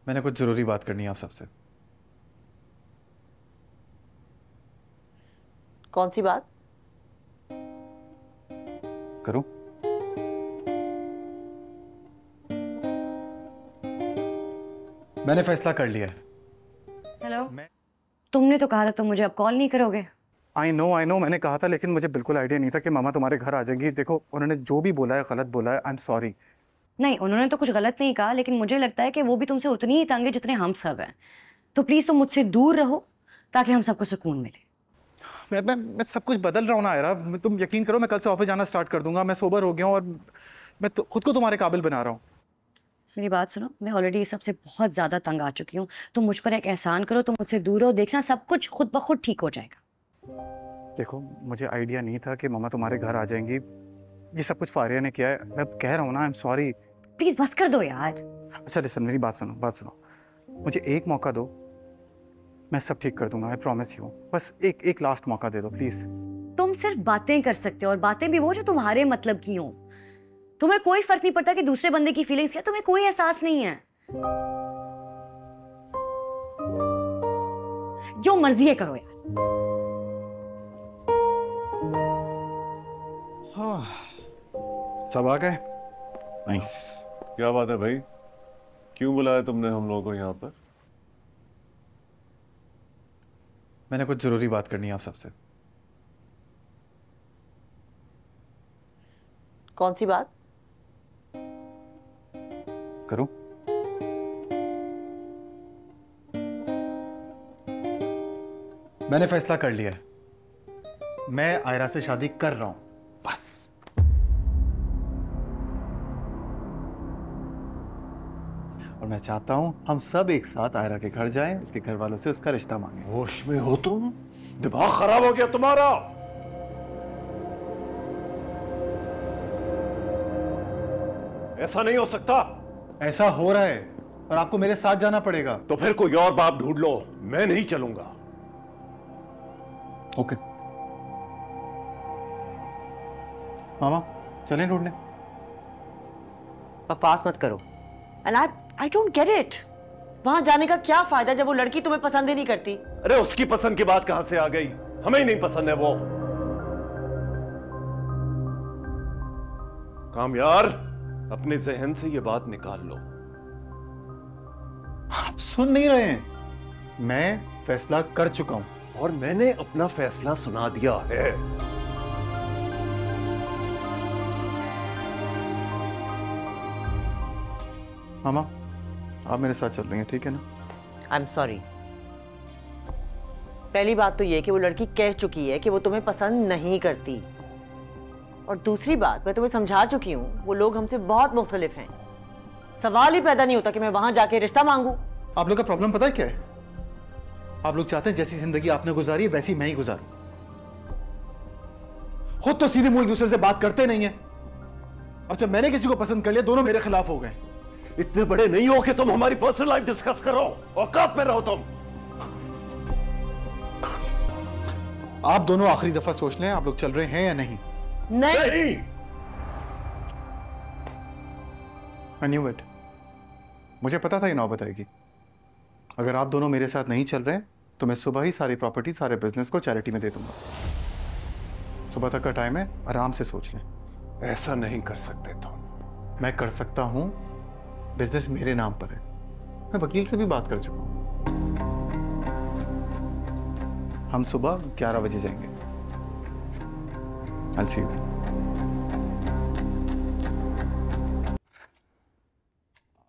मैंने कुछ ज़रूरी बात करनी है आप सबसे। कौन सी बात? करूं? मैंने फैसला कर लिया है। हेलो, तुमने तो कहा था तुम मुझे अब कॉल नहीं करोगे। आई नो मैंने कहा था, लेकिन मुझे बिल्कुल आइडिया नहीं था कि मामा तुम्हारे घर आ जाएंगी। देखो, उन्होंने जो भी बोला है गलत बोला है। I am sorry. नहीं, उन्होंने तो कुछ गलत नहीं कहा, लेकिन मुझे लगता है कि वो भी तुमसे उतनी ही तंग है जितने हम सब हैं। तो प्लीज तुम मुझसे दूर रहो ताकि हम सबको सुकून मिले। मैं सब कुछ बदल रहा हूँ ना आयरा। तुम यकीन करो, मैं कल से ऑफिस जाना स्टार्ट कर दूंगा। मैं सोबर हो गया हूँ और मैं तो खुद को तुम्हारे काबिल बना रहा हूँ। मेरी बात सुनो, मैं ऑलरेडी इस सबसे बहुत ज्यादा तंग आ चुकी हूँ। तुम मुझ पर एक एहसान करो, तुम मुझसे दूर रहो, देखना सब कुछ खुद ब खुद ठीक हो जाएगा। देखो, मुझे आइडिया नहीं था कि मामा तुम्हारे घर आ जाएंगी। ये सब कुछ फारिया ने किया है। मैं कह रहा हूँ ना, आई एम सॉरी। प्लीज बस कर दो यार। अच्छा लिसन, मेरी बात सुनो। मुझे एक मौका दो, मैं सब ठीक कर दूंगा। I promise you. बस एक लास्ट मौका दे दो प्लीज। तुम सिर्फ बातें कर सकते हो, और बातें भी वो जो तुम्हारे मतलब की हो। तुम्हें कोई फर्क नहीं पड़ता कि दूसरे बंदे की फीलिंग्स क्या, तुम्हें कोई एहसास नहीं है। जो मर्जी है करो यार। हाँ, सब आ गए। नाइस। क्या बात है भाई, क्यों बुलाया तुमने हम लोगों को यहाँ पर? मैंने कुछ जरूरी बात करनी है आप सबसे। कौन सी बात? करूं? मैंने फैसला कर लिया है। मैं आयरा से शादी कर रहा हूं, बस। और मैं चाहता हूं हम सब एक साथ आयरा के घर जाएं, उसके घर वालों से उसका रिश्ता मांगें। होश में हो तुम? दिमाग खराब हो गया तुम्हारा? ऐसा नहीं हो सकता। ऐसा हो रहा है और आपको मेरे साथ जाना पड़ेगा। तो फिर कोई और बाप ढूंढ लो, मैं नहीं चलूंगा। ओके मामा, चलें ढूंढने। बकवास मत करो। And I don't get it. वहां जाने का क्या फायदा जब वो लड़की तुम्हें पसंद ही नहीं करती? अरे उसकी पसंद की बात कहां से आ गई? हमें ही नहीं पसंद है वो। काम यार, अपने जहन से ये बात निकाल लो। आप सुन नहीं रहे हैं? मैं फैसला कर चुका हूं। और मैंने अपना फैसला सुना दिया है। मामा, आप मेरे साथ चल रही हैं, ठीक है ना? I am sorry. पहली बात तो ये कि वो लड़की कह चुकी है कि वो तुम्हें पसंद नहीं करती। और दूसरी बात, मैं तुम्हें समझा चुकी हूँ, वो लोग हमसे बहुत मुख्तलिफ हैं। सवाल ही पैदा नहीं होता कि मैं वहां जाके रिश्ता मांगू। आप लोग का प्रॉब्लम पता है क्या है? आप लोग चाहते हैं जैसी जिंदगी आपने गुजारी है वैसी मैं ही गुजारूं। खुद तो सीधे मुंह एक दूसरे से बात करते नहीं है। अब जब मैंने किसी को पसंद कर लिया, दोनों मेरे खिलाफ हो गए। इतने बड़े नहीं हो कि तुम हमारी पर्सनल लाइफ डिस्कस करो। औकात पे रहो तुम। आप दोनों आखिरी दफा सोच लें, आप लोग चल रहे हैं या नहीं? नहीं। I knew it। मुझे पता था ये नौबत आएगी। अगर आप दोनों मेरे साथ नहीं चल रहे तो मैं सुबह ही सारी प्रॉपर्टी, सारे बिजनेस को चैरिटी में दे दूंगा। सुबह तक का टाइम है, आराम से सोच लें। ऐसा नहीं कर सकते तुम। मैं कर सकता हूं। बिजनेस मेरे नाम पर है। मैं वकील से भी बात कर चुका हूं। हम सुबह 11 बजे जाएंगे। I'll see you।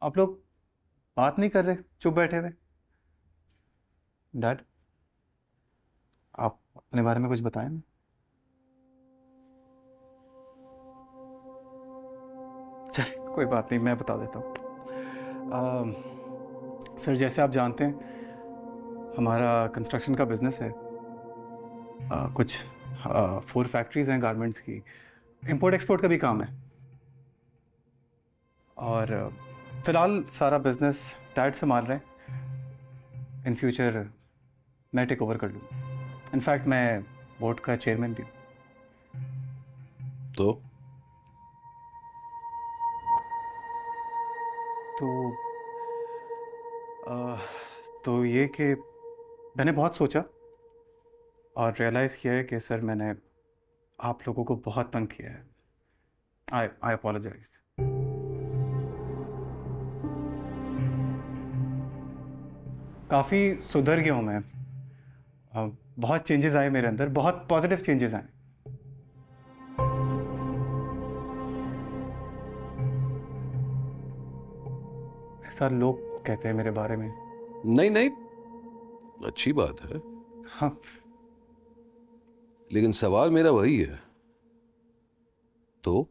आप लोग बात नहीं कर रहे, चुप बैठे हुए। डैड, आप अपने बारे में कुछ बताएं ना। चलिए कोई बात नहीं, मैं बता देता हूँ। सर, जैसे आप जानते हैं हमारा कंस्ट्रक्शन का बिजनेस है। कुछ 4 फैक्ट्रीज हैं गारमेंट्स की। इंपोर्ट एक्सपोर्ट का भी काम है। और फिलहाल सारा बिजनेस डैड संभाल रहे हैं। इन फ्यूचर मैं टेक ओवर कर लूँगा। इनफैक्ट मैं बोर्ड का चेयरमैन भी हूँ। तो तो ये कि मैंने बहुत सोचा और रियलाइज़ किया है कि सर मैंने आप लोगों को बहुत तंग किया है। आई अपोलोजाइज। काफ़ी सुधर गया हूँ मैं। बहुत चेंजेस आए मेरे अंदर, बहुत पॉजिटिव चेंजेस आए। ऐसा लोग कहते हैं मेरे बारे में। नहीं नहीं, अच्छी बात है। हाँ, लेकिन सवाल मेरा वही है, तो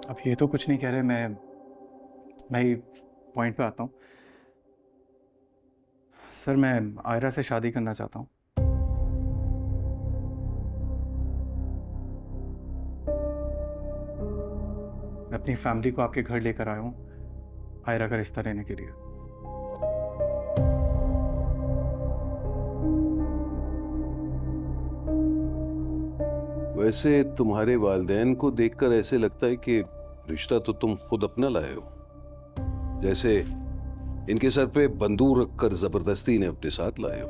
अब ये तो कुछ नहीं कह रहे। मैं ही पॉइंट पे आता हूँ। सर मैं आयरा से शादी करना चाहता हूँ। मैं अपनी फैमिली को आपके घर लेकर आया हूँ आयरा का रिश्ता लेने के लिए। वैसे तुम्हारे वालिदैन को देखकर ऐसे लगता है कि रिश्ता तो तुम खुद अपना लाए हो, जैसे इनके सर पे बंदूक रखकर जबरदस्ती ने अपने साथ लाए हो।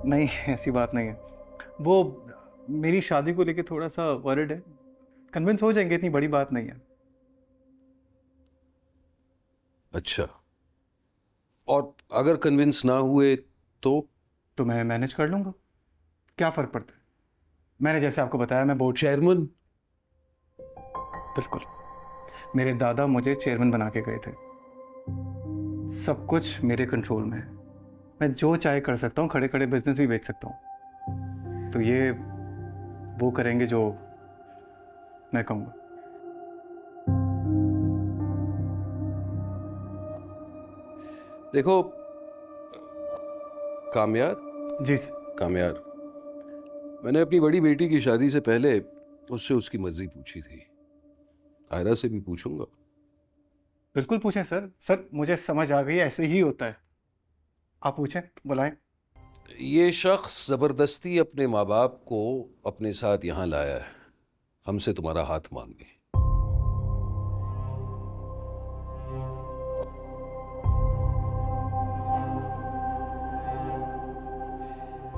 नहीं, ऐसी बात नहीं है। वो मेरी शादी को लेके थोड़ा सा वरिड है। कन्विंस हो जाएंगे, इतनी बड़ी बात नहीं है। अच्छा, और अगर कन्विंस ना हुए तो मैं मैनेज कर लूंगा, क्या फर्क पड़ता है। मैंने जैसे आपको बताया, मैं बोर्ड चेयरमैन। बिल्कुल, मेरे दादा मुझे चेयरमैन बना के गए थे। सब कुछ मेरे कंट्रोल में है। मैं जो चाहे कर सकता हूँ, खड़े खड़े बिजनेस भी बेच सकता हूँ। तो ये वो करेंगे जो मैं कहूँगा। देखो कामयार जी सर। कामयार, मैंने अपनी बड़ी बेटी की शादी से पहले उससे उसकी मर्जी पूछी थी। आयरा से भी पूछूंगा। बिल्कुल पूछें सर। सर मुझे समझ आ गई, ऐसे ही होता है। आप पूछें, बुलाएं। ये शख्स जबरदस्ती अपने माँ बाप को अपने साथ यहां लाया है, हमसे तुम्हारा हाथ मांगे।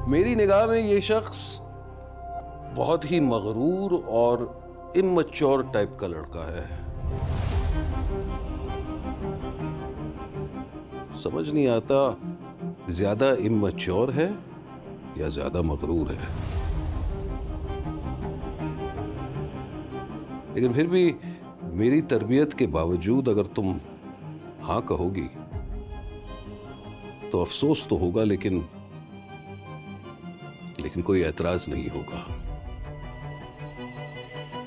मेरी निगाह में ये शख्स बहुत ही मगरूर और इमैच्योर टाइप का लड़का है। समझ नहीं आता ज्यादा इमैच्योर है या ज्यादा मगरूर है। लेकिन फिर भी मेरी तरबियत के बावजूद अगर तुम हाँ कहोगी तो अफसोस तो होगा, लेकिन कोई ऐतराज नहीं होगा।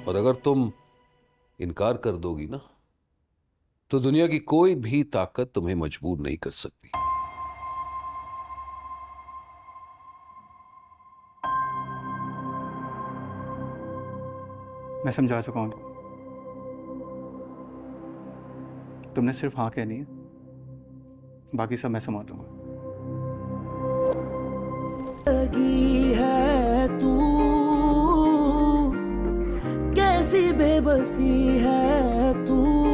और अगर तुम इनकार कर दोगी ना, तो दुनिया की कोई भी ताकत तुम्हें मजबूर नहीं कर सकती। मैं समझा चुका हूं उनको। तुमने सिर्फ हाँ कहनी है, बाकी सब मैं संभाल लूंगा। लगी है तू, कैसी बेबसी है तू।